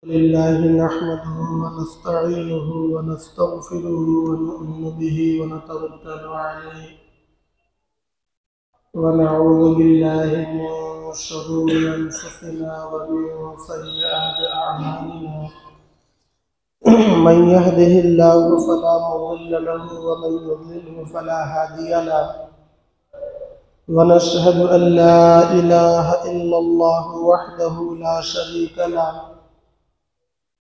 लिल्लाहि नहमदुहु व नस्तईनुहु व नस्तगफिरुहु व नु'मिनु बिहि व नतवक्कलु अलैहि व नऊज़ु बिल्लाहि मिन शुरूरि अनफुसिना व मिन सय्यिआति अअमालिना मन यहदिहिल्लाहु फला मुदिल्ल लहु व मन युद्लिलहु फला हादिय लहु व नशहदु अन ला इलाहा इल्लल्लाहु वहदहु ला शरीका लहु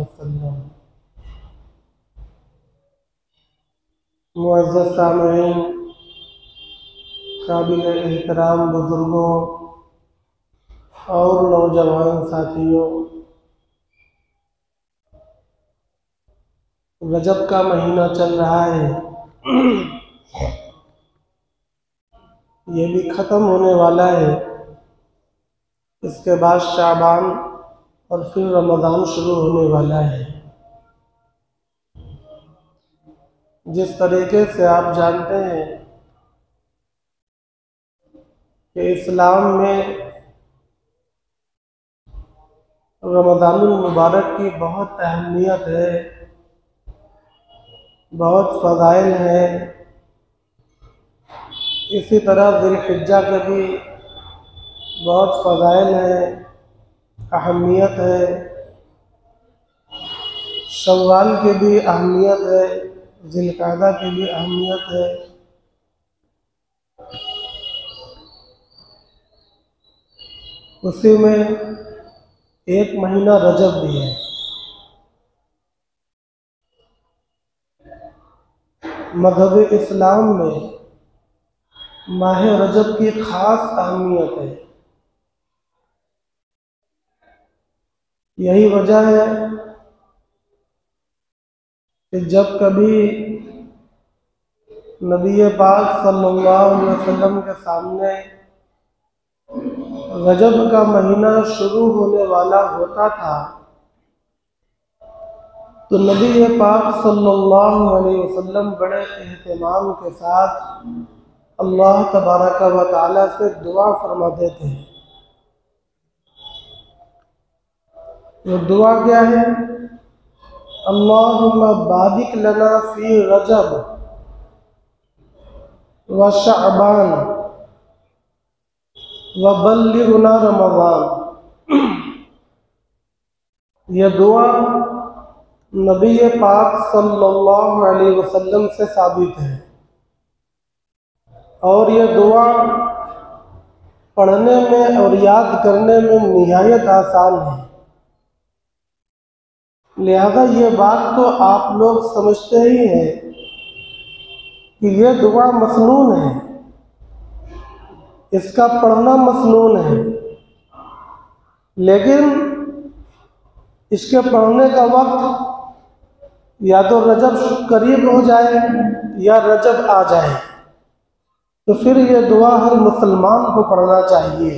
वसल्लम। मुअज़्ज़ज़ सामईन, काबिल एहतराम बुजुर्गों और नौजवान साथियों, रजब का महीना चल रहा है, ये भी ख़त्म होने वाला है। इसके बाद शाबान और फिर रमज़ान शुरू होने वाला है। जिस तरीके से आप जानते हैं कि इस्लाम में रमज़ानुल मुबारक की बहुत अहमियत है, बहुत फ़ज़ाइल है। इसी तरह ज़िलहिज्जा के भी बहुत फ़ज़ाइल है, अहमियत है। शव्वाल की भी अहमियत है, ज़िलक़ादा की भी अहमियत है। उसी में एक महीना रजब भी है। मज़हब इस्लाम में माह रजब की ख़ास अहमियत है। यही वजह है कि जब कभी नबी पाक सल्लल्लाहु अलैहि वसल्लम के सामने रजब का महीना शुरू होने वाला होता था तो नबी पाक सल्लल्लाहु अलैहि वसल्लम बड़े एहतमाम के साथ अल्लाह तबारक व तआला से दुआ फरमाते थे। वो दुआ क्या है? अल्लाहुम्मा बारिक लना फी रजब व शअबान व बल्लिगना रमज़ान। यह दुआ नबी पाक सल्लल्लाहु अलैहि वसल्लम से साबित है और यह दुआ पढ़ने में और याद करने में निहायत आसान है। लिहाजा ये बात तो आप लोग समझते ही हैं कि यह दुआ मसनून है, इसका पढ़ना मसनून है, लेकिन इसके पढ़ने का वक्त या तो रजब करीब हो जाए या रजब आ जाए, तो फिर यह दुआ हर मुसलमान को पढ़ना चाहिए।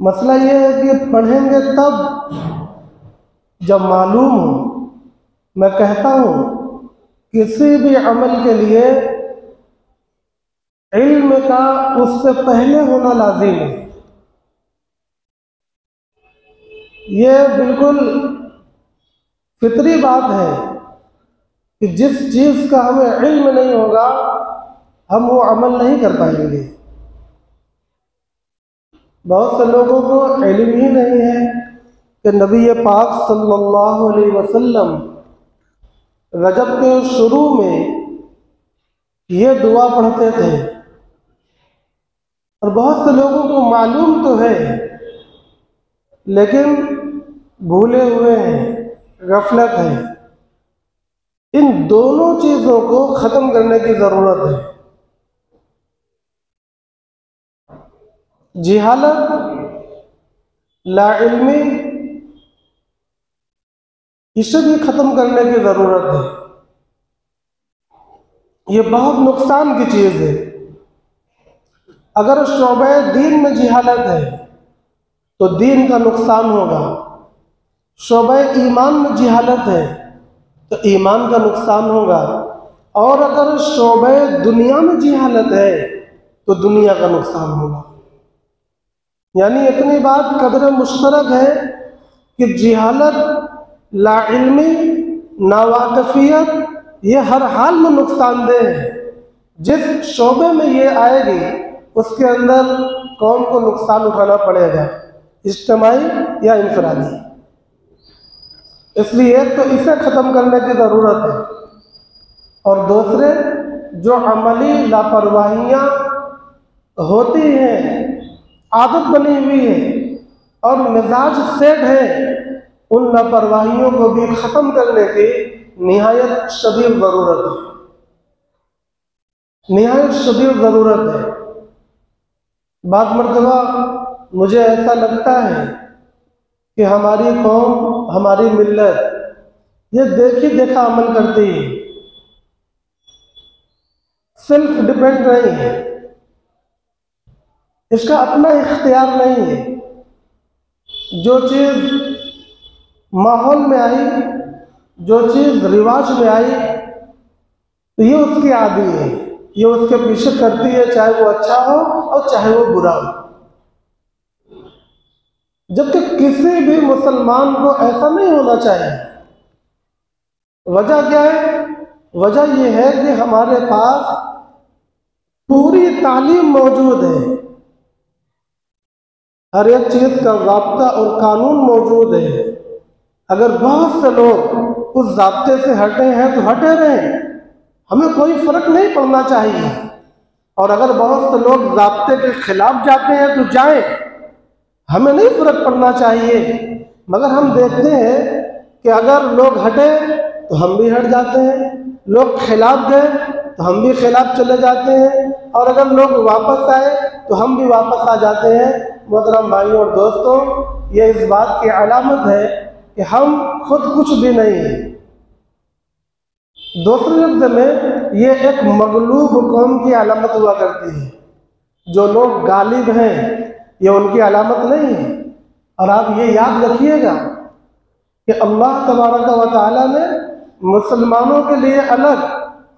मसला यह है कि पढ़ेंगे तब जब मालूम हो, मैं कहता हूँ किसी भी अमल के लिए इल्म का उससे पहले होना लाजिम है। ये बिल्कुल फितरी बात है कि जिस चीज़ का हमें इल्म नहीं होगा हम वो अमल नहीं कर पाएंगे। बहुत से लोगों को इल्म ही नहीं है कि नबी पाक सल्लल्लाहु अलैहि वसल्लम रजब के शुरू में ये दुआ पढ़ते थे, और बहुत से लोगों को मालूम तो है लेकिन भूले हुए हैं, गफलत है। इन दोनों चीज़ों को ख़त्म करने की ज़रूरत है। जिहालत, लाइल्मी, इसे भी ख़त्म करने की ज़रूरत है। ये बहुत नुकसान की चीज़ है। अगर शोबे दीन में जिहालत है तो दीन का नुकसान होगा। शोबे ईमान में जिहालत है तो ईमान का नुकसान होगा। और अगर शोबे दुनिया में जिहालत है तो दुनिया का नुकसान होगा। यानी इतनी बात कदर मुश्तरक है कि जिहालत, लाइल्मी, नावाकफियत ये हर हाल में नुकसानदेह है। जिस शोबे में ये आएगी उसके अंदर कौम को नुकसान उठाना पड़ेगा, इज्तिमाई या इनफरादी। इसलिए एक तो इसे ख़त्म करने की ज़रूरत है, और दूसरे जो अमली लापरवाहियाँ होती हैं, आदत बनी हुई है और मिजाज सेट है, उन लापरवाहियों को भी ख़त्म करने की निहायत शदीद ज़रूरत है। निहायत शदीद ज़रूरत है। बाद मर्तबा मुझे ऐसा लगता है कि हमारी कौम, हमारी मिल्लत ये देखी देखा अमल करती है, सेल्फ डिपेंड नहीं है, इसका अपना इख्तियार नहीं है। जो चीज़ माहौल में आई, जो चीज़ रिवाज में आई, तो ये उसकी आदी है, ये उसके पीछे करती है, चाहे वो अच्छा हो और चाहे वो बुरा हो। जबकि किसी भी मुसलमान को ऐसा नहीं होना चाहिए। वजह क्या है? वजह यह है कि हमारे पास पूरी तालीम मौजूद है, हर एक चीज़ का ज़ाब्ता और कानून मौजूद है। अगर बहुत से लोग उस ज़ाब्ते से हटे हैं तो हटे रहें, हमें कोई फ़र्क नहीं पड़ना चाहिए। और अगर बहुत से लोग ज़ाब्ते के खिलाफ जाते हैं तो जाएं, हमें नहीं फ़र्क पड़ना चाहिए। मगर हम देखते हैं कि अगर लोग हटे तो हम भी हट जाते हैं, लोग खिलाफ गए तो हम भी खिलाफ चले जाते हैं, और अगर लोग वापस आए तो हम भी वापस आ जाते हैं। मोहतरम भाइयों और दोस्तों, ये इस बात की अलामत है कि हम खुद कुछ भी नहीं हैं। दूसरे लफ्ज़ में ये एक मगलूब कौम की अलामत हुआ करती है। जो लोग गालिब हैं ये उनकी अलामत नहीं है। और आप ये याद रखिएगा कि अल्लाह तबारक व तआला ने मुसलमानों के लिए अलग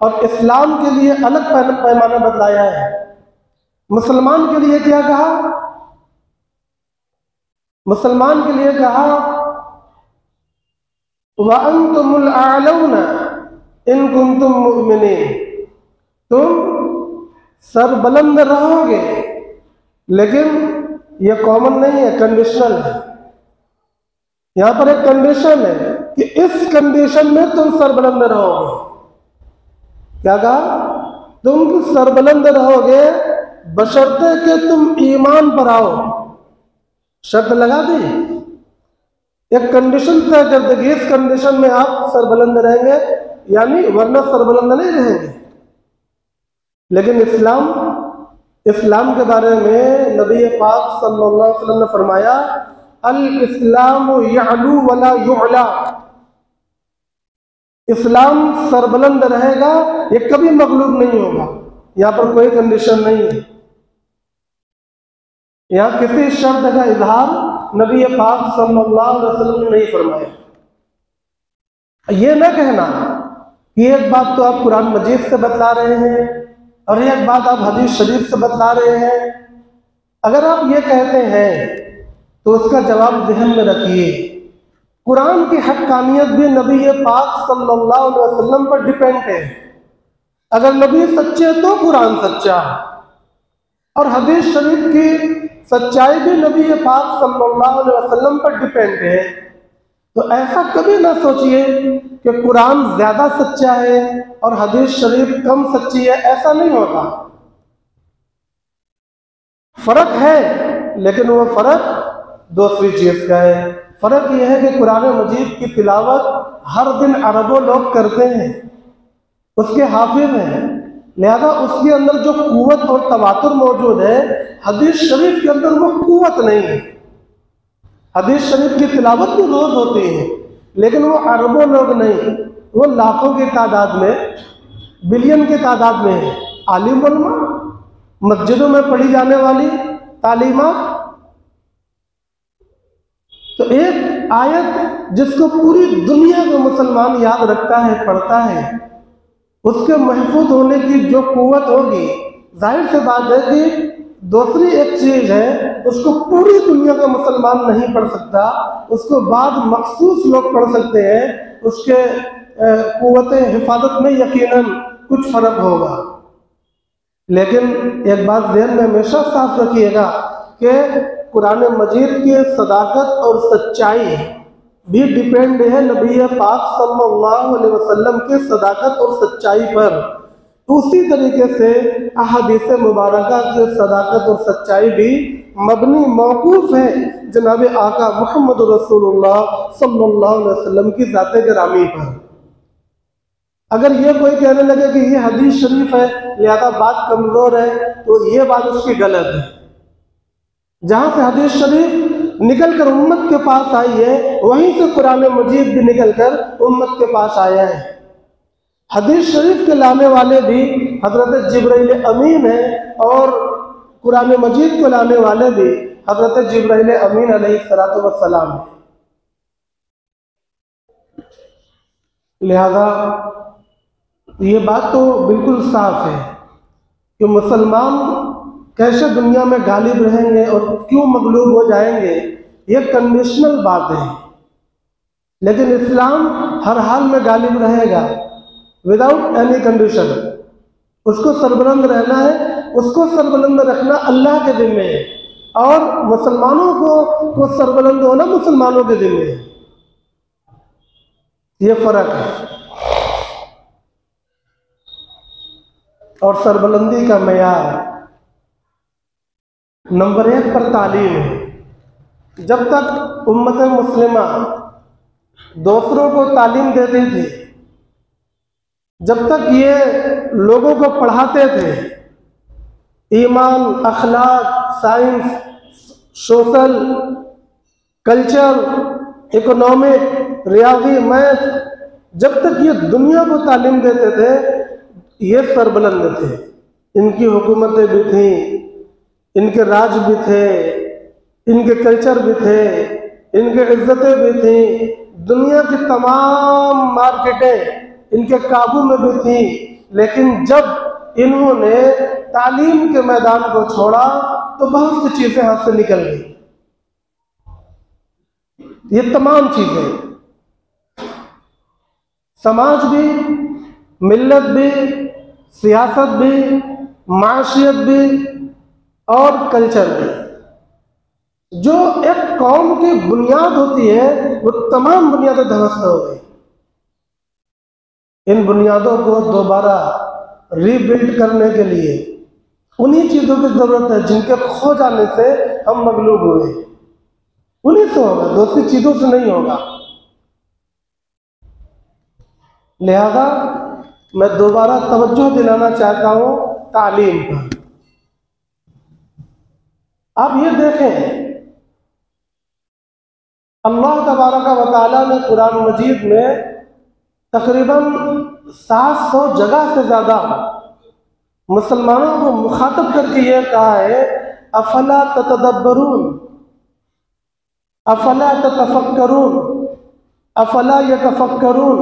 और इस्लाम के लिए अलग पैमाना बतलाया है। मुसलमान के लिए क्या कहा? मुसलमान के लिए कहा व अंतुमुल आलौना इन कुंतुम मुमिनीन, तुम सरबुलंद रहोगे। लेकिन यह कॉमन नहीं है, कंडीशनल है। यहां पर एक कंडीशन है कि इस कंडीशन में तुम सरबुलंद रहोगे। क्या कहा? तुम सरबुलंद रहोगे बशर्ते कि तुम ईमान पर आओ। शर्त लगा दी, एक कंडीशन तय कर देगी, इस कंडीशन में आप सरबुलंद रहेंगे, यानी वरना सरबुलंद नहीं रहेंगे। लेकिन इस्लाम के बारे में नबी पाक सल्लल्लाहु अलैहि वसल्लम ने फरमाया, अल इस्लामु यअलू वला युअला। इस्लाम सरबुलंद रहेगा, ये कभी मगलूब नहीं होगा। यहाँ पर कोई कंडीशन नहीं है, यहाँ किसी शर्त का इजहार नबी पाक सल्लल्लाहु अलैहि वसल्लम ने नहीं फरमाया। ये ना कहना कि एक बात तो आप कुरान मजीद से बतला रहे हैं और एक बात आप हदीस शरीफ से बतला रहे हैं। अगर आप ये कहते हैं तो उसका जवाब ज़हन में रखिए, कुरान की हक्कानियत भी नबी पाक सल्लल्लाहु अलैहि वसल्लम पर डिपेंड है। अगर नबी सच्चे तो कुरान सच्चा, और हदीस शरीफ की सच्चाई भी नबी पाक सल्लल्लाहु अलैहि वसल्लम पर डिपेंड है। तो ऐसा कभी ना सोचिए कि कुरान ज़्यादा सच्चा है और हदीस शरीफ कम सच्ची है, ऐसा नहीं होगा। फ़र्क है, लेकिन वो फ़र्क दूसरी चीज़ का है। फ़र्क यह है कि कुरान मजीद की तिलावत हर दिन अरबों लोग करते हैं, उसके हाफिज़ हैं, लिहाजा उसके अंदर जो कुव्वत और तवातुर मौजूद है, हदीस शरीफ के अंदर वो कुव्वत नहीं है। हदीस शरीफ की तिलावत भी रोज़ होती है, लेकिन वो अरबों लोग नहीं, वो लाखों की तादाद में, बिलियन की तादाद में है। आलिम उलमा, मस्जिदों में पढ़ी जाने वाली तालीमात। तो एक आयत जिसको पूरी दुनिया का मुसलमान याद रखता है, पढ़ता है, उसके महफूज होने की जो कुव्वत होगी, जाहिर से बात है कि दूसरी एक चीज़ है, उसको पूरी दुनिया का मुसलमान नहीं पढ़ सकता, उसको बाद मखसूस लोग पढ़ सकते हैं। उसके कुव्वत हिफाजत में यकीनन कुछ फ़र्क होगा। लेकिन एक बात ज़हन में हमेशा साफ रखिएगा कि कुरान मजीद की सदाकत और सच्चाई भी डिपेंड है नबी पाक सल्लल्लाहु अलैहि वसल्लम के सदाकत और सच्चाई पर। उसी तरीके से अहादीस मुबारका की सदाकत और सच्चाई भी मबनी मौकूफ़ है जनाब आका मोहम्मद रसूलुल्लाह सल्लल्लाहु अलैहि वसल्लम की ज़ात गिरामी पर। अगर ये कोई कहने लगे कि ये हदीस शरीफ है लिहाजा बात कमज़ोर है, तो ये बात उसकी गलत है। जहाँ से हदीस शरीफ निकल कर उम्मत के पास आई है, वहीं से कुरान मजीद भी निकल कर उम्मत के पास आया है। हदीस शरीफ के लाने वाले भी हज़रत जिब्राइल अमीन है, और कुरान मजीद को लाने वाले भी हज़रत जिब्राइल अमीन अलैहिस्सलातु वस्सलाम है। लिहाजा ये बात तो बिल्कुल साफ है कि मुसलमान कैसे दुनिया में गालिब रहेंगे और क्यों मगलूब हो जाएंगे, ये कंडीशनल बात है। लेकिन इस्लाम हर हाल में गालिब रहेगा, विदाउट एनी कंडीशन। उसको सरबलंद रहना है, उसको सरबलंद रखना अल्लाह के ज़िम्मे है, और मुसलमानों को सरबलंद होना मुसलमानों के ज़िम्मे है। ये फ़र्क है। और सरबलंदी का मेयार नंबर 1 पर तालीम है। जब तक उम्मत मुस्लिमा दूसरों को तालीम देती थी, जब तक ये लोगों को पढ़ाते थे, ईमान, अखलाक, साइंस, सोशल, कल्चर, इकोनॉमिक, रियाजी, मैथ, जब तक ये दुनिया को तालीम देते थे, ये सरबलंद थे। इनकी हुकूमतें भी थीं, इनके राज भी थे, इनके कल्चर भी थे, इनके इज्जतें भी थीं, दुनिया की तमाम मार्केटें इनके काबू में भी थी। लेकिन जब इन्होंने तालीम के मैदान को छोड़ा तो बहुत सी चीज़ें हाथ से निकल गई। ये तमाम चीज़ें, समाज भी, मिल्लत भी, सियासत भी, माशियत भी और कल्चर भी, जो एक कौम की बुनियाद होती है, वो तमाम बुनियादें ध्वस्त हो गई। इन बुनियादों को दोबारा रीबिल्ड करने के लिए उन्हीं चीज़ों की ज़रूरत है जिनके खो जाने से हम मगलूब हुए। उन्हीं से होगा, दूसरी चीज़ों से नहीं होगा। लिहाजा मैं दोबारा तवज्जो दिलाना चाहता हूँ तालीम पर। आप ये देखें, अल्लाह तबारक व तआला ने कुरान मजीद में तकरीबन 700 जगह से ज़्यादा मुसलमानों को मुखातब करके ये कहा है, अफला ततदब्बरून, अफला ततफक्करून, अफला यतफक्करून,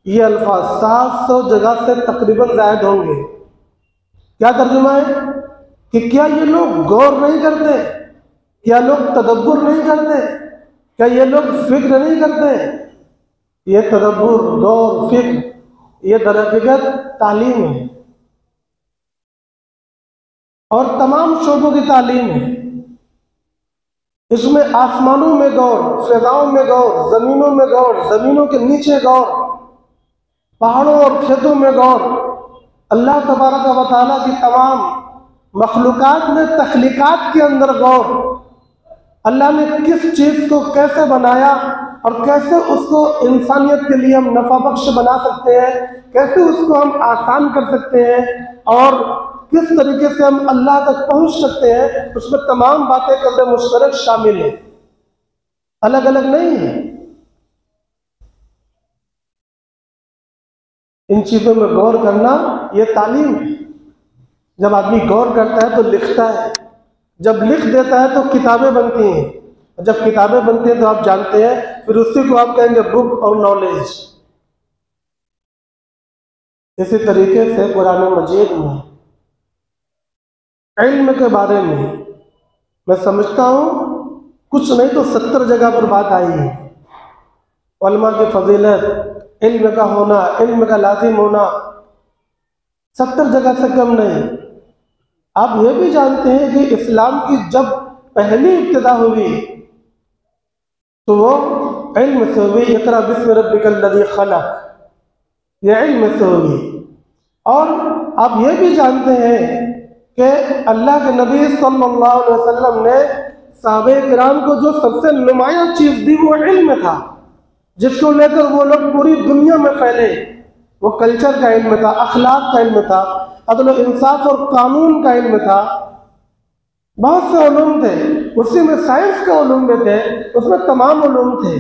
ये अल्फाज 700 जगह से तकरीबन जायद होंगे। क्या तर्जुमा है कि क्या ये लोग गौर नहीं करते, क्या लोग तदब्बुर नहीं करते, क्या ये लोग फिक्र नहीं करते? ये तदब्बुर, गौर, फिक्र ये दरहकीकत तालीम है और तमाम शोबों की तालीम है। इसमें आसमानों में गौर, फिजाओं में गौर, जमीनों में गौर, जमीनों के नीचे गौर, पहाड़ों और खेतों में गौर, अल्लाह तबारक व तआला की तमाम मखलूकात में, तख्लीकात के अंदर गौर, अल्लाह ने किस चीज़ को कैसे बनाया और कैसे उसको इंसानियत के लिए हम नफा बख्श बना सकते हैं, कैसे उसको हम आसान कर सकते हैं और किस तरीके से हम अल्लाह तक पहुंच सकते हैं, उसमें तमाम बातें कदर मुश्तरक शामिल हैं, अलग अलग नहीं है। इन चीज़ों में गौर करना ये तालीम है। जब आदमी गौर करता है तो लिखता है, जब लिख देता है तो किताबें बनती हैं, जब किताबें बनती हैं तो आप जानते हैं फिर उसी को आप कहेंगे बुक और नॉलेज। इसी तरीके से कुरान मजीद में इल्म के बारे में मैं समझता हूँ कुछ नहीं तो 70 जगह पर बात आई है। उलमा की फजीलत, इल्म का होना, इल्म का लाजिम होना 70 जगह से कम नहीं। आप ये भी जानते हैं कि इस्लाम की जब पहली इब्तिदा हुई तो वो इल्म से हुई, इक़रा बिस्मि रब्बिकल लज़ी खलक़, ये इल्म से हुई। और आप ये भी जानते हैं कि अल्लाह के नबी सल्लल्लाहु अलैहि वसल्लम ने सहाबे किराम को जो सबसे नुमाया चीज़ दी वो इल्म था, जिसको लेकर वो लोग पूरी दुनिया में फैले। वो कल्चर का इल्म था, अखलाक का इल्म था, अदल इंसाफ और कानून का इल्म था, बहुत से उलूम थे, उसी में साइंस का उलूम भी थे, उसमें तमाम उलूम थे।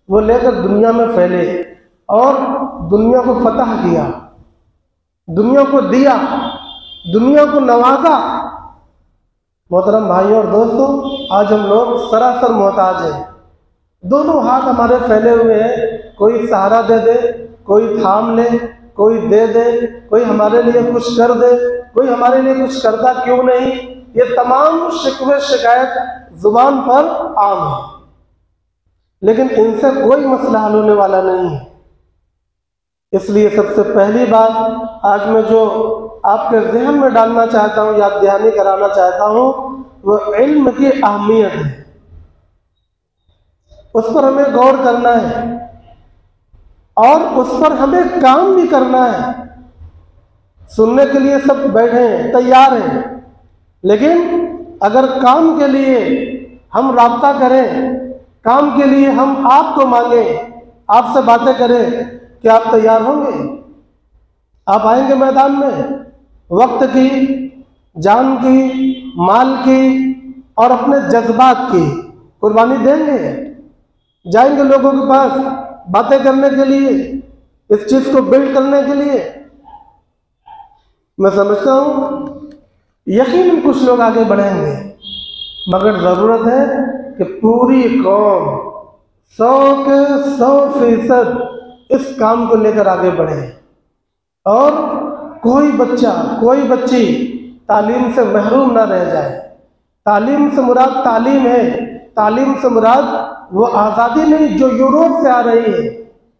वो लेकर दुनिया में फैले और दुनिया को फतह किया, दुनिया को दिया, दुनिया को नवाजा। मोहतरम भाइयों और दोस्तों, आज हम लोग सरासर मोहताज हैं, दोनों हाथ हमारे फैले हुए हैं, कोई सहारा दे दे, कोई थाम ले, कोई दे दे, कोई हमारे लिए कुछ कर दे, कोई हमारे लिए कुछ करता क्यों नहीं। ये तमाम शिकवे शिकायत जुबान पर आम है, लेकिन इनसे कोई मसला हल होने वाला नहीं है। इसलिए सबसे पहली बात आज मैं जो आपके जहन में डालना चाहता हूँ, याद दहानी कराना चाहता हूँ, वो इल्म की अहमियत है। उस पर हमें गौर करना है और उस पर हमें काम भी करना है। सुनने के लिए सब बैठे हैं, तैयार हैं, लेकिन अगर काम के लिए हम राब्ता करें, काम के लिए हम आपको मांगे, आपसे बातें करें, क्या आप तैयार होंगे? आप आएंगे मैदान में वक्त की, जान की, माल की और अपने जज्बात की कुर्बानी देंगे? जाएंगे लोगों के पास बातें करने के लिए, इस चीज़ को बिल्ड करने के लिए? मैं समझता हूँ यकीनन कुछ लोग आगे बढ़ेंगे, मगर ज़रूरत है कि पूरी कौम 100 के 100% इस काम को लेकर आगे बढ़े और कोई बच्चा, कोई बच्ची तालीम से महरूम ना रह जाए। तालीम से मुराद तालीम है, तालीम से मुराद वो आज़ादी नहीं जो यूरोप से आ रही है,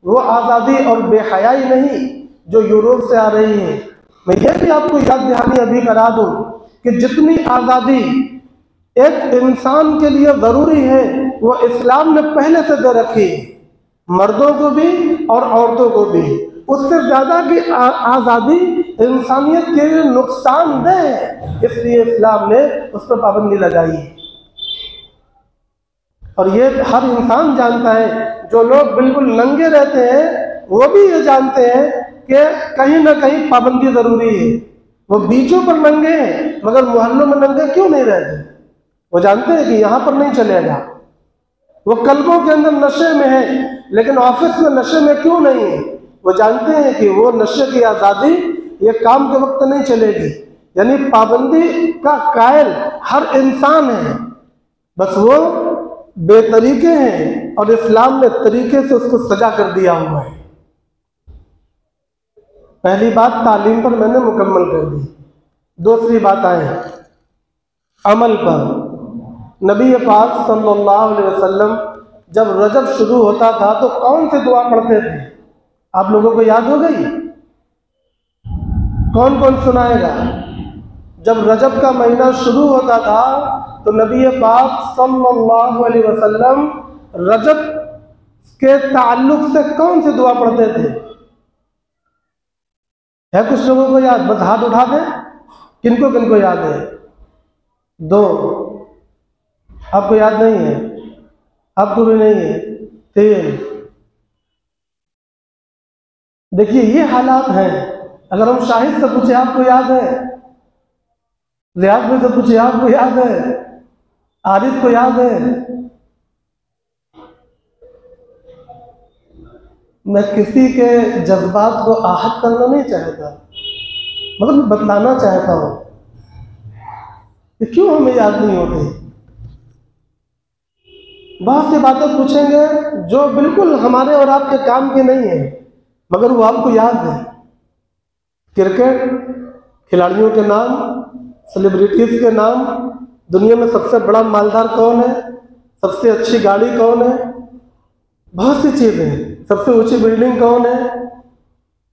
वो आज़ादी और बेहयाई नहीं जो यूरोप से आ रही है। मैं ये भी आपको याद दहानी अभी करा दूँ कि जितनी आज़ादी एक इंसान के लिए ज़रूरी है वो इस्लाम ने पहले से दे रखी है, मर्दों को भी और औरतों को भी। उससे ज़्यादा की आज़ादी इंसानियत के लिए नुकसानदेह है, इसलिए इस्लाम ने उस पर पाबंदी लगाई है। और ये हर इंसान जानता है, जो लोग बिल्कुल नंगे रहते हैं वो भी ये जानते हैं कि कहीं ना कहीं पाबंदी ज़रूरी है। वो बीचों पर नंगे हैं मगर मोहल्लों में नंगे क्यों नहीं रहते? वो जानते हैं कि यहाँ पर नहीं चलेगा। वो कल्बों के अंदर नशे में है लेकिन ऑफिस में नशे में क्यों नहीं है? वो जानते हैं कि वो नशे की आज़ादी ये काम के वक्त नहीं चलेगी। यानी पाबंदी का कायल हर इंसान है, बस वो बेतरीके हैं और इस्लाम ने तरीके से उसको सजा कर दिया हुआ है। पहली बात तालीम पर मैंने मुकम्मल कर दी। दूसरी बात आए अमल पर। नबी पाक सल्लल्लाहु अलैहि वसल्लम जब रजब शुरू होता था तो कौन सी दुआ पढ़ते थे? आप लोगों को याद हो गई? कौन कौन सुनाएगा? जब रजब का महीना शुरू होता था तो नबी पाक सल्लल्लाहु अलैहि वसल्लम रजब के ताल्लुक से कौन सी दुआ पढ़ते थे? है कुछ लोगों को याद? बस हाथ उठा दें। किनको किनको याद है? दो। आपको याद नहीं है? आपको भी नहीं है? तीन। देखिए ये हालात हैं। अगर हम शाहिद से पूछे आपको याद है, लिहाज में से पूछे आपको याद है, आरिफ को याद है, मैं किसी के जज्बात को आहत करना नहीं चाहता, मगर मैं बतलाना चाहता हूं कि क्यों हमें याद नहीं होती। बहुत सी बातें पूछेंगे जो बिल्कुल हमारे और आपके काम की नहीं है, मगर वो आपको याद है। क्रिकेट खिलाड़ियों के नाम, सेलिब्रिटीज के नाम, दुनिया में सबसे बड़ा मालदार कौन है, सबसे अच्छी गाड़ी कौन है, बहुत सी चीजें, सबसे ऊंची बिल्डिंग कौन है,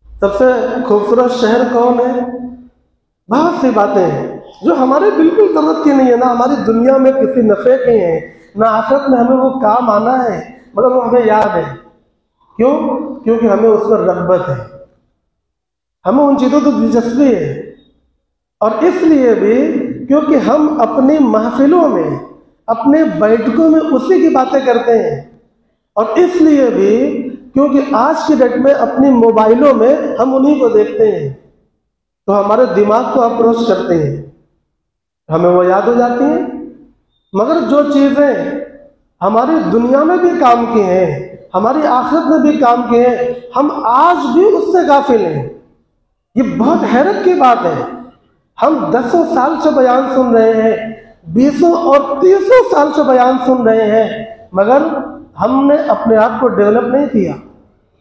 सबसे खूबसूरत शहर कौन है, बहुत सी बातें हैं जो हमारे बिल्कुल जरूरत की नहीं है, ना हमारी दुनिया में किसी नफे की है, ना आखिरत में हमें वो काम आना है, मगर वो हमें याद है। क्यों? क्योंकि हमें उसमें रग़बत है, हमें उन चीज़ों तो दिलचस्पी है। और इसलिए भी क्योंकि हम अपनी महफिलों में, अपने बैठकों में उसी की बातें करते हैं, और इसलिए भी क्योंकि आज की डेट में अपनी मोबाइलों में हम उन्हीं को देखते हैं, तो हमारे दिमाग को अप्रोच करते हैं, हमें वो याद हो जाती हैं। मगर जो चीज़ें हमारी दुनिया में भी काम की हैं, हमारी आखिरत में भी काम की हैं, हम आज भी उससे गाफिल हैं। ये बहुत हैरत की बात है। हम 10 साल से बयान सुन रहे हैं, 20 और 30 साल से बयान सुन रहे हैं, मगर हमने अपने आप को डेवलप नहीं किया,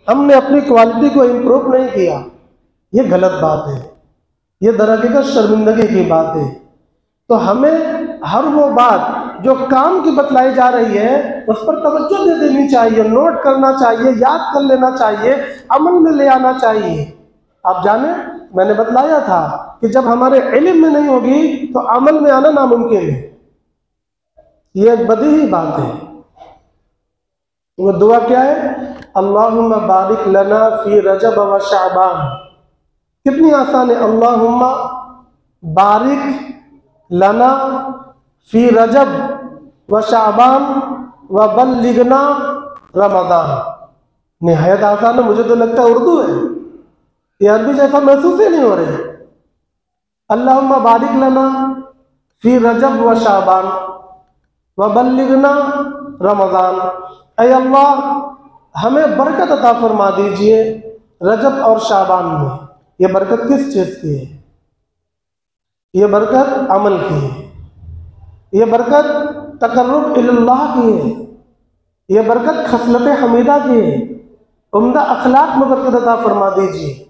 हमने अपनी क्वालिटी को इम्प्रूव नहीं किया। ये गलत बात है, ये दरहकीकत शर्मिंदगी की बात है। तो हमें हर वो बात जो काम की बतलाई जा रही है उस पर तवज्जो दे देनी चाहिए, नोट करना चाहिए, याद कर लेना चाहिए, अमल में ले आना चाहिए। आप जाने, मैंने बतलाया था कि जब हमारे इल्म में नहीं होगी तो अमल में आना नामुमकिन है। ये एक बदीही बात है। वो दुआ क्या है? अल्लाहुम्मा बारिक लना फी रजब व शाबान। कितनी आसान है। अल्लाहुम्मा बारिक लना फी रजब व शाबान व बल्लिगना रमज़ान। निहायत आसान है। मुझे तो लगता है उर्दू है, ये अरबी जैसा महसूस ही नहीं हो रही। अल्लाहुम्मा बारिक लना फी रजब व शाबान व बल्लिगना रमज़ान। ऐ अल्लाह हमें बरकत अता फरमा दीजिए रजब और शाबान में। ये बरकत किस चीज़ की है? ये बरकत अमल की है, ये बरकत तकर्रुब इल्लाह की है, ये बरकत खसलत हमीदा की है। उम्दा अखलाक में बरकत अता फरमा दीजिए।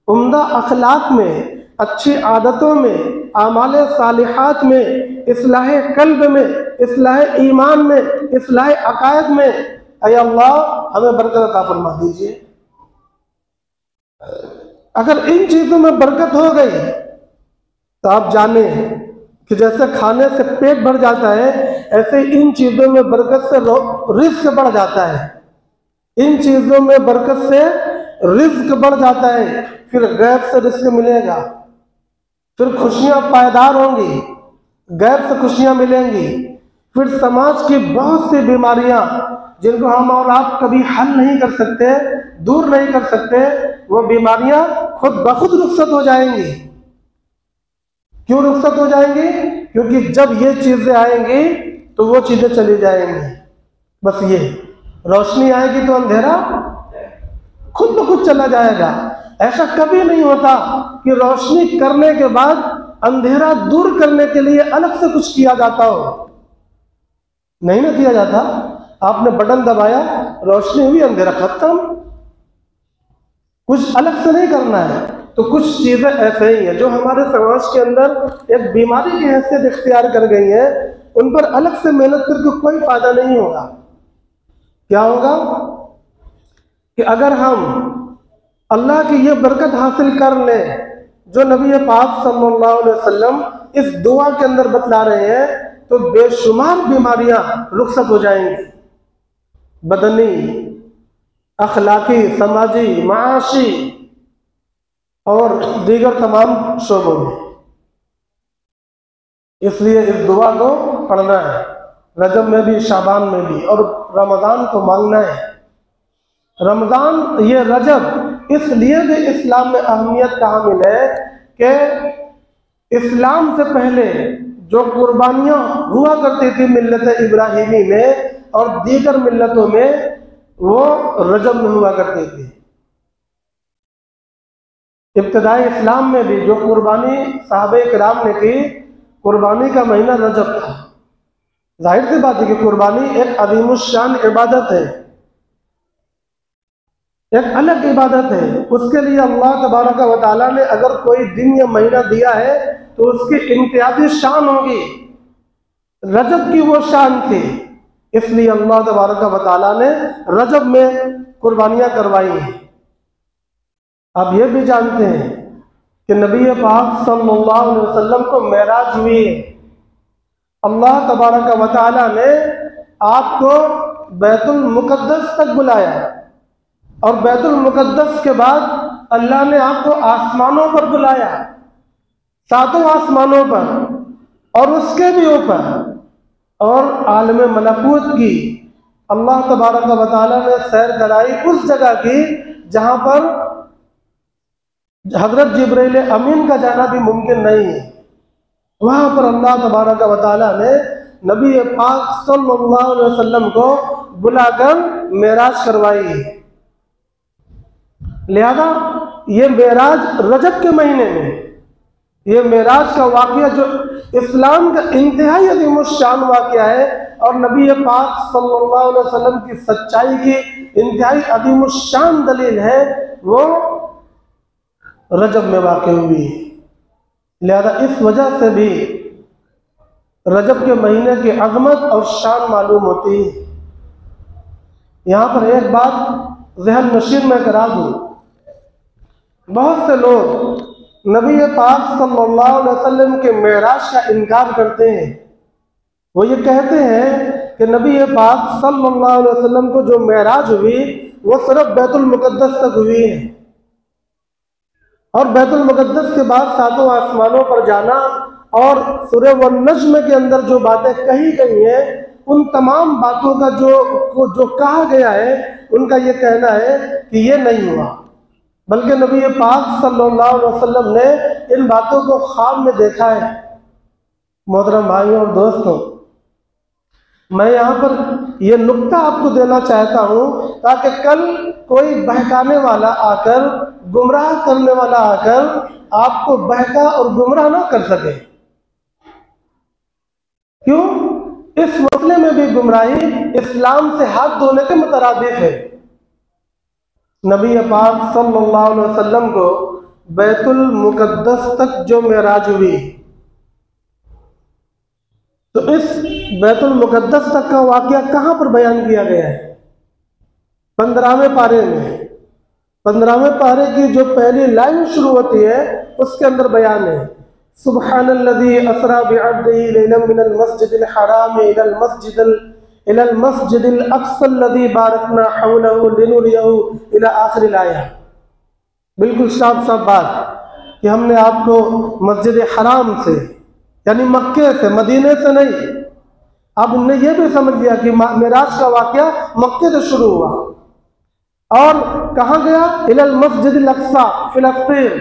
उम्दा अखलाक में, अच्छी आदतों में, आमाले सालिहात में, इस्लाह कल्ब में, इस्लाह ईमान में, इस्लाह अकायद में, ऐ अल्लाह हमें बरकत अता फरमा दीजिए। अगर इन चीज़ों में बरकत हो गई तो आप जाने कि जैसे खाने से पेट भर जाता है, ऐसे इन चीज़ों में बरकत से रिस्क बढ़ जाता है। इन चीज़ों में बरकत से रिस्क बढ़ जाता है, फिर गैब से रिस्क मिलेगा, फिर खुशियाँ पायदार होंगी, गैब से खुशियाँ मिलेंगी, फिर समाज की बहुत सी बीमारियाँ जिनको हम और आप कभी हल नहीं कर सकते, दूर नहीं कर सकते, वो बीमारियाँ खुद ब खुद रुखसत हो जाएंगी। क्यों रुखसत हो जाएंगी? क्योंकि जब ये चीज़ें आएंगी तो वो चीज़ें चली जाएंगी। बस ये रोशनी आएगी तो अंधेरा खुद ब खुद चला जाएगा। ऐसा कभी नहीं होता कि रोशनी करने के बाद अंधेरा दूर करने के लिए अलग से कुछ किया जाता हो। नहीं ना किया जाता। आपने बटन दबाया, रोशनी हुई, अंधेरा खत्म। कुछ अलग से नहीं करना है। तो कुछ चीज़ें ऐसे ही हैं जो हमारे समाज के अंदर एक बीमारी की हैसियत इख्तियार कर गई है, उन पर अलग से मेहनत करके कोई फायदा नहीं होगा। क्या होगा कि अगर हम अल्लाह की ये बरकत हासिल कर लें जो नबी पाक सल्लल्लाहु अलैहि वसल्लम इस दुआ के अंदर बतला रहे हैं, तो बेशुमार बीमारियां रुखसत हो जाएंगी, बदनी, अखलाकी, समाजी, माशी और दीगर तमाम शोबों में। इसलिए इस दुआ को पढ़ना है, रजब में भी, शाबान में भी, और रमज़ान को मांगना है। रमज़ान, ये रजब इसलिए भी इस्लाम में अहमियत का हामिल है कि इस्लाम से पहले जो कुर्बानियाँ हुआ करती थी मिल्लत इब्राहिमी में और दीगर मिल्लतों में, वो रजब में हुआ करती थी। इब्तिदाई इस्लाम में भी जो कुर्बानी सहाबे किराम ने की, कुर्बानी का महीना रजब था। जाहिर सी बात है कि कुर्बानी एक अज़ीमुश्शान इबादत है, एक अलग इबादत है। उसके लिए अल्लाह तबारक व तआला ने अगर कोई दिन या महीना दिया है तो उसकी इम्तियाजी शान होगी। रजब की वो शान थी, इसलिए अल्लाह तबारक व तआला ने रजब में कुर्बानियाँ करवाई हैं। आप ये भी जानते हैं कि नबी पाक सल्लल्लाहु अलैहि वसल्लम को मेराज हुई है। अल्लाह तबारक व तआला ने आपको बैतुल मुक़द्दस तक बुलाया, और बैतुल मुक़द्दस के बाद अल्लाह ने आपको आसमानों पर बुलाया, सातों आसमानों पर, और उसके भी ऊपर, और आलम मलकूत की अल्लाह तबारक व तआला ने सैर कराई उस जगह की जहाँ पर हज़रत जिब्रील अमीन का जाना भी मुमकिन नहीं है। वहाँ पर अल्लाह तबारक व तआला ने नबी पाक सल्लल्लाहु अलैहि वसल्लम को बुलाकर मेराज करवाई है। लिहाजा ये मेराज रजब के महीने में, ये मेराज का वाक़या जो इस्लाम का इंतहाई अज़ीमुश्शान वाक़या है और नबी पाक सल्लल्लाहु अलैहि वसल्लम की सच्चाई की इंतहाई अज़ीमुश्शान दलील है, वो रजब में वाक़ हुई है। लिहाजा इस वजह से भी रजब के महीने की अज़मत और शान मालूम होती है। यहाँ पर एक बात ज़हन नशीन में करा दूँ, बहुत से लोग नबी पाक सल्लल्लाहु अलैहि वसल्लम के मेराज का इनकार करते हैं। वो ये कहते हैं कि नबी पाक सल्लल्लाहु अलैहि वसल्लम को जो मेराज हुई वो सिर्फ बैतुल मुक़द्दस तक हुई है, और बैतुल मुक़द्दस के बाद सातों आसमानों पर जाना और सूरह वन-नज्म के अंदर जो बातें कही गई हैं उन तमाम बातों का जो कहा गया है, उनका ये कहना है कि ये नहीं हुआ, बल्कि नबी पाक सल्लल्लाहु अलैहि वसल्लम ने इन बातों को ख्वाब में देखा है। मोहतरम भाइयों और दोस्तों, मैं यहाँ पर यह नुक्ता आपको देना चाहता हूँ ताकि कल कोई बहकाने वाला आकर, गुमराह करने वाला आकर आपको बहका और गुमराह ना कर सके। क्यों? इस मसले में भी गुमराही इस्लाम से हाथ धोने के मुतरादिफ है। नबी पाक सल्लल्लाहु अलैहि वसल्लम को बैतुल मुक़द्दस तक जो मेराज हुई, तो इस बैतुल मुक़द्दस तक का वाक़या कहाँ पर बयान किया गया है? 15वें पारे में। 15वें पारे की जो पहली लाइन शुरू होती है उसके अंदर बयान है, सुब्हानल्लज़ी असरा बिअब्दिही लैलन मिनल मस्जिदिल हराम इलल मस्जिदिल अक़्सल्लज़ी बारकना हौलहु लिनुरियहु इला आखिरिल आया। बिल्कुल साफ साफ बात कि हमने आपको मस्जिद हराम से, यानी मक्के से, मदीने से नहीं। अब उनने ये भी समझ लिया कि मेराज का वाक़या मक्के से शुरू हुआ और कहाँ गया? इलल मस्जिदिल अक़्सा, फ़िलिस्तीन।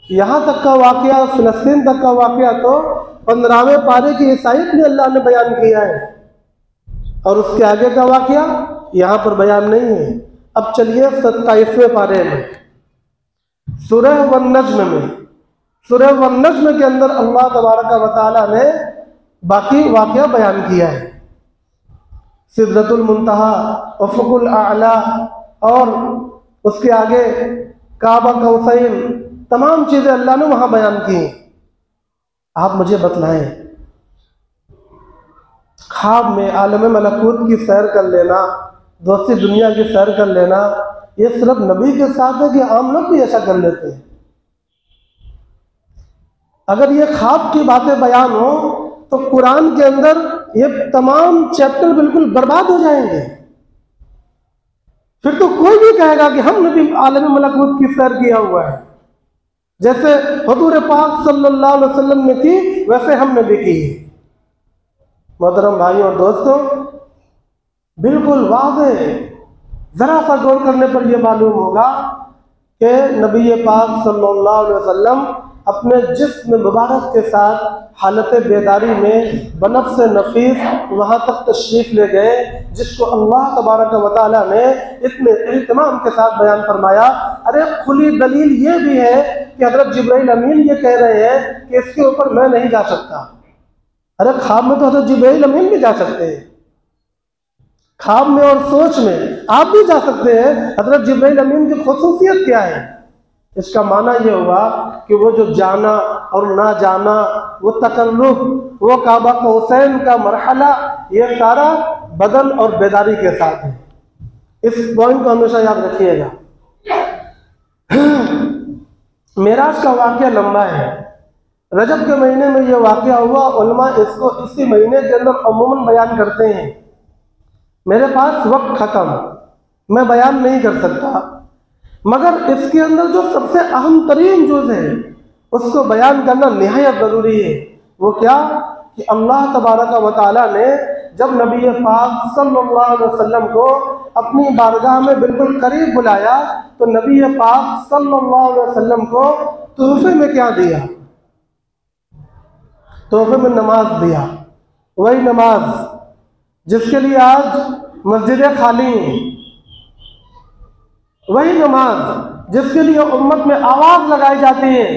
यहाँ तक का वाक़या, फ़िलिस्तीन तक का वाक़या तो 15वें पारे की ईसाईयत में अल्लाह ने बयान किया है, और उसके आगे का वाक़या यहाँ पर बयान नहीं है। अब चलिए 27वें पारे में, सूरह वन-नज्म में। सूरह वन-नज्म के अंदर अल्लाह तबारक व तआला ने बाकी वाक़या बयान किया है। सिदरतुल मुंतहा, उफ़ुक़ुल आला और उसके आगे काबा कौसैन, तमाम चीज़ें अल्लाह ने वहाँ बयान की हैं। आप मुझे बतलाएं, ख्वाब में आलम मलकूत की सैर कर लेना, दूसरी दुनिया की सैर कर लेना, ये सिर्फ नबी के साथ है कि आम लोग भी ऐसा कर लेते हैं? अगर ये ख्वाब की बातें बयान हो तो कुरान के अंदर ये तमाम चैप्टर बिल्कुल बर्बाद हो जाएंगे। फिर तो कोई भी कहेगा कि हमने भी आलम मलकूत की सैर किया हुआ है, जैसे हुजूर पाक सल्लल्लाहु अलैहि वसल्लम ने की वैसे हमने भी की। मोहतरम भाइयों और दोस्तों, बिल्कुल वाज़ेह, ज़रा सा गौर करने पर यह मालूम होगा कि नबी पाक सल्लल्लाहु अलैहि वसल्लम अपने जिस्म मुबारक के साथ हालत बेदारी में बनफ़्स नफीस वहाँ तक तशरीफ़ ले गए, जिसको अल्लाह तबारक व तआला ने इतने एहतमाम के साथ बयान फरमाया। अरे खुली दलील ये भी है कि हज़रत जिब्राइल अमीन ये कह रहे हैं कि इसके ऊपर मैं नहीं जा सकता। अरे ख्वाब में तो हज़रत जिब्राइल अमीन भी जा सकते हैं, ख्वाब में और सोच में आप भी जा सकते हैं। हज़रत जिब्राइल अमीन की खुसूसियत क्या है? इसका माना यह हुआ कि वो जो जाना और ना जाना, वो तकल्लुफ, वो काबा कौसैन का मरहला, ये सारा बदन और बेदारी के साथ है। इस पॉइंट को हमेशा याद रखिएगा। मेराज का वाक़या लंबा है, रजब के महीने में यह वाक़या हुआ। उलमा इसको इसी महीने के अंदर अमूमन बयान करते हैं। मेरे पास वक्त ख़त्म, मैं बयान नहीं कर सकता, मगर इसके अंदर जो सबसे अहम तरीन जुज़ है उसको बयान करना निहायत ज़रूरी है। वो क्या कि अल्लाह तबारक व तआला ने जब नबी पाक सल्लल्लाहु अलैहि वसल्लम को अपनी बारगाह में बिल्कुल करीब बुलाया तो नबी पाक सल्लल्लाहु अलैहि वसल्लम को तोहफे में क्या दिया? तोहफे में नमाज दिया। वही नमाज जिसके लिए आज मस्जिदें खाली हैं, वही नमाज जिसके लिए उम्मत में आवाज़ लगाई जाती है,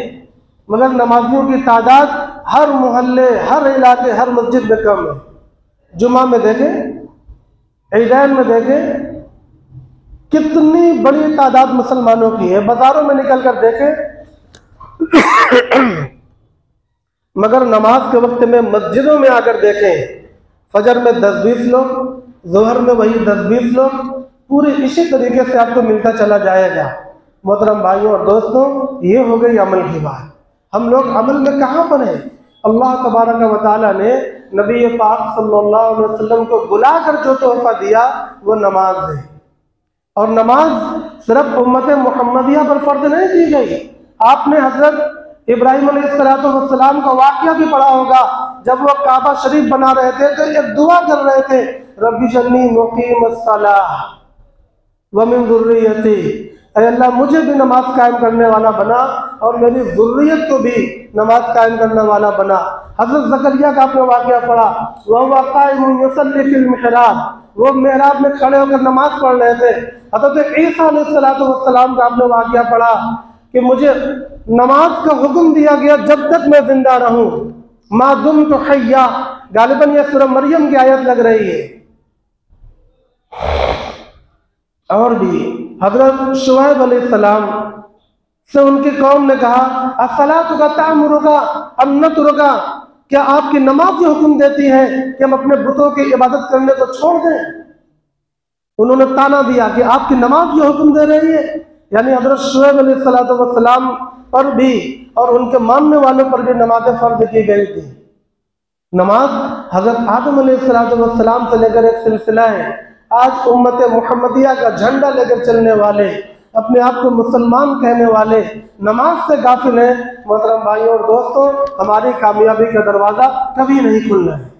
मगर नमाजियों की तादाद हर मोहल्ले, हर इलाके, हर मस्जिद में कम है। जुमा में देखें, ईदैन में देखें, कितनी बड़ी तादाद मुसलमानों की है। बाज़ारों में निकल कर देखें, मगर नमाज के वक्त में मस्जिदों में आकर देखें, फजर में 10-20 लोग, ज़ोहर में वही 10-20 लोग, पूरे इसी तरीके से आपको मिलता चला जाएगा। मोहतरम भाइयों और दोस्तों, ये हो गई अमल की बात। हम लोग अमल में कहाँ पर हैं? अल्लाह तबारक व तआला ने नबी पाक सल्लल्लाहु अलैहि वसल्लम को बुलाकर जो तोहफा दिया वो नमाज है। और नमाज सिर्फ उम्मत मुहम्मदिया पर फ़र्ज नहीं की गई। आपने हज़रत इब्राहीम अलैहिस्सलाम का वाक़या भी पढ़ा होगा। जब वो काबा शरीफ बना रहे थे तो एक दुआ कर रहे थे, रब्बी जन्नी मुक़ीमस्सलाह व मिन ज़ुर्रियती, ऐ अल्लाह मुझे भी नमाज कायम करने वाला बना और मेरी ज़ुर्रियत को भी नमाज कायम करने वाला बना। हज़रत ज़करिया का आपने वाक़या पढ़ा, वह क़ाइमुन युसल्ली फ़िल मिहराब, वो मेहराब में खड़े होकर नमाज पढ़ रहे थे। हज़रत ईसा अलैहिस्सलाम का आपने वाक़या पढ़ा कि मुझे नमाज का हुक्म दिया गया जब तक मैं जिंदा रहूं, मा दुम्तु हय्या। गालिबन यह सूरह मरियम की आयत लग रही है। और भी हज़रत शुएब अलैहिस्सलाम से उनकी कौम ने कहा, अस्सलातु तामुरुका अन नतरुका, क्या आपकी नमाज ये हुक्म देती है कि हम अपने बुतों की इबादत करने को छोड़ दें? उन्होंने ताना दिया कि आपकी नमाज ये हुक्म दे रही है। यानी हज़रत शुएब अलैहिस्सलाम पर भी और उनके मानने वालों पर भी नमाज फ़र्ज की गई थी। नमाज हज़रत आदम अलैहिस्सलाम से लेकर एक सिलसिला है। आज उम्मत मुहम्मदिया का झंडा लेकर चलने वाले, अपने आप को मुसलमान कहने वाले नमाज से गाफिल हैं। मोहतरम भाइयों और दोस्तों, हमारी कामयाबी का दरवाज़ा कभी नहीं खुलना है।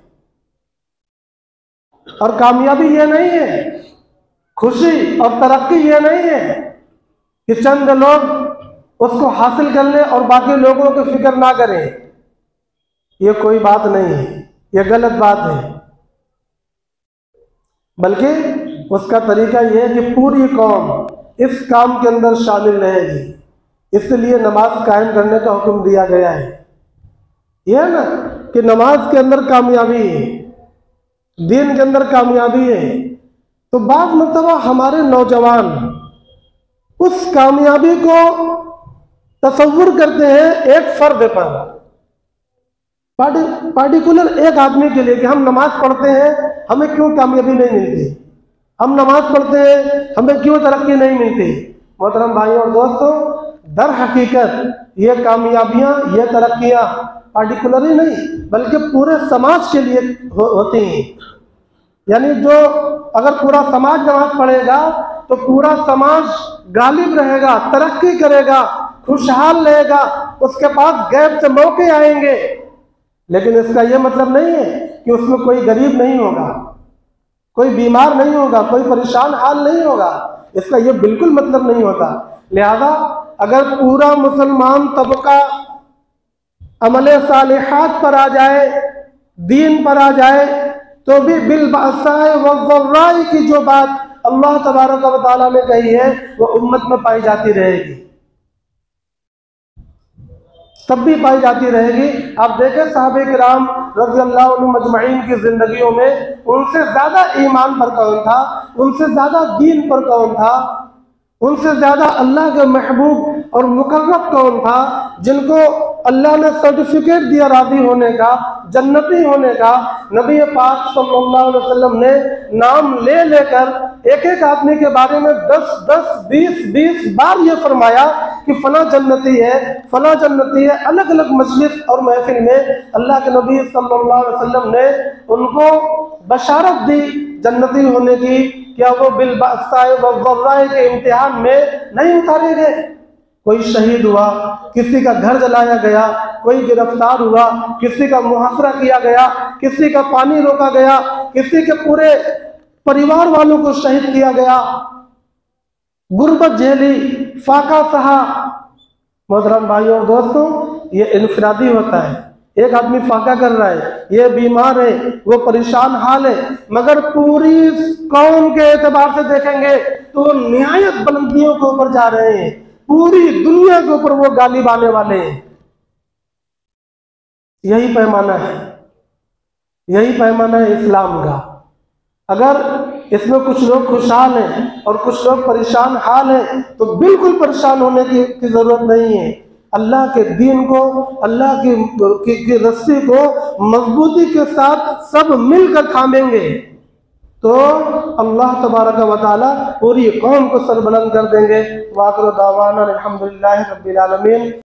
और कामयाबी ये नहीं है, खुशी और तरक्की ये नहीं है कि चंद लोग उसको हासिल कर लें और बाकी लोगों की फिक्र ना करें। ये कोई बात नहीं है, ये गलत बात है। बल्कि उसका तरीका यह है कि पूरी कौम इस काम के अंदर शामिल रहेगी। इसलिए नमाज कायम करने का हुक्म दिया गया है। यह ना कि नमाज के अंदर कामयाबी है, दीन के अंदर कामयाबी है, तो बाज़ मरतबा हमारे नौजवान उस कामयाबी को तसव्वुर करते हैं एक फर्द पर, पार्टिकुलर एक आदमी के लिए, कि हम नमाज पढ़ते हैं हमें क्यों कामयाबी नहीं मिलती, हम नमाज पढ़ते हैं हमें क्यों तरक्की नहीं मिलती। मोहतरम भाइयों और दोस्तों, दर हकीकत ये कामयाबियां, ये तरक्कियां पार्टिकुलर ही नहीं बल्कि पूरे समाज के लिए होती हैं। यानी जो अगर पूरा समाज नमाज पढ़ेगा तो पूरा समाज गालिब रहेगा, तरक्की करेगा, खुशहाल रहेगा, उसके पास गैब से मौके आएंगे। लेकिन इसका यह मतलब नहीं है कि उसमें कोई गरीब नहीं होगा, कोई बीमार नहीं होगा, कोई परेशान हाल नहीं होगा। इसका यह बिल्कुल मतलब नहीं होता। लिहाजा अगर पूरा मुसलमान तबका अमले सालिहात पर आ जाए, दीन पर आ जाए, तो भी बिल बासाए वज़र्राई की जो बात अल्लाह तबारक व तआला ने कही है वो उम्मत में पाई जाती रहेगी, तब भी पाई जाती रहेगी। आप देखें साहबे किराम रज़ियल्लाहु अन्हुम मजमईन की जिंदगियों में उनसे ज्यादा ईमान पर कौन था, उनसे ज्यादा दीन पर कौन था, उनसे ज्यादा अल्लाह के महबूब और मुकर्रब कौन था, जिनको अल्लाह ने सर्टिफिकेट दिया राजी होने का, जन्नती होने का। नबी पाक सल्लल्लाहु अलैहि वसल्लम ने नाम ले लेकर एक एक आदमी के बारे में 10-10, 20-20 बार ये फरमाया कि फला जन्नती है, फला जन्नती है। अलग अलग मजलिस और महफिल में अल्लाह के नबी सल्लल्लाहु अलैहि वसल्लम ने उनको बशारत दी जन्नती होने की। क्या वो बिल बासाए वज़र्राए के इम्तिहान में नहीं उतारे गए? कोई शहीद हुआ, किसी का घर जलाया गया, कोई गिरफ्तार हुआ, किसी का मुहासरा किया गया, किसी का पानी रोका गया, किसी के पूरे परिवार वालों को शहीद किया गया, गुर्बत झेली, फाका सहा। मोहतरम भाइयों और दोस्तों, ये इनफरादी होता है। एक आदमी फाका कर रहा है, ये बीमार है, वो परेशान हाल है, मगर पूरी कौम के एतबार से देखेंगे तो निहायत बुलंदियों के ऊपर जा रहे हैं, पूरी दुनिया के ऊपर वो गालिब आने वाले हैं। यही पैमाना है, यही पैमाना है इस्लाम का। अगर इसमें कुछ लोग खुशहाल हैं और कुछ लोग परेशान हाल हैं तो बिल्कुल परेशान होने की जरूरत नहीं है। अल्लाह के दीन को, अल्लाह की रस्सी को मजबूती के साथ सब मिलकर थामेंगे तो अल्लाह तबारक व तआला पूरी कौम को सरबुलंद कर देंगे। वाक़िर दावाना अल्हम्दुलिल्लाहि रब्बिल आलमीन।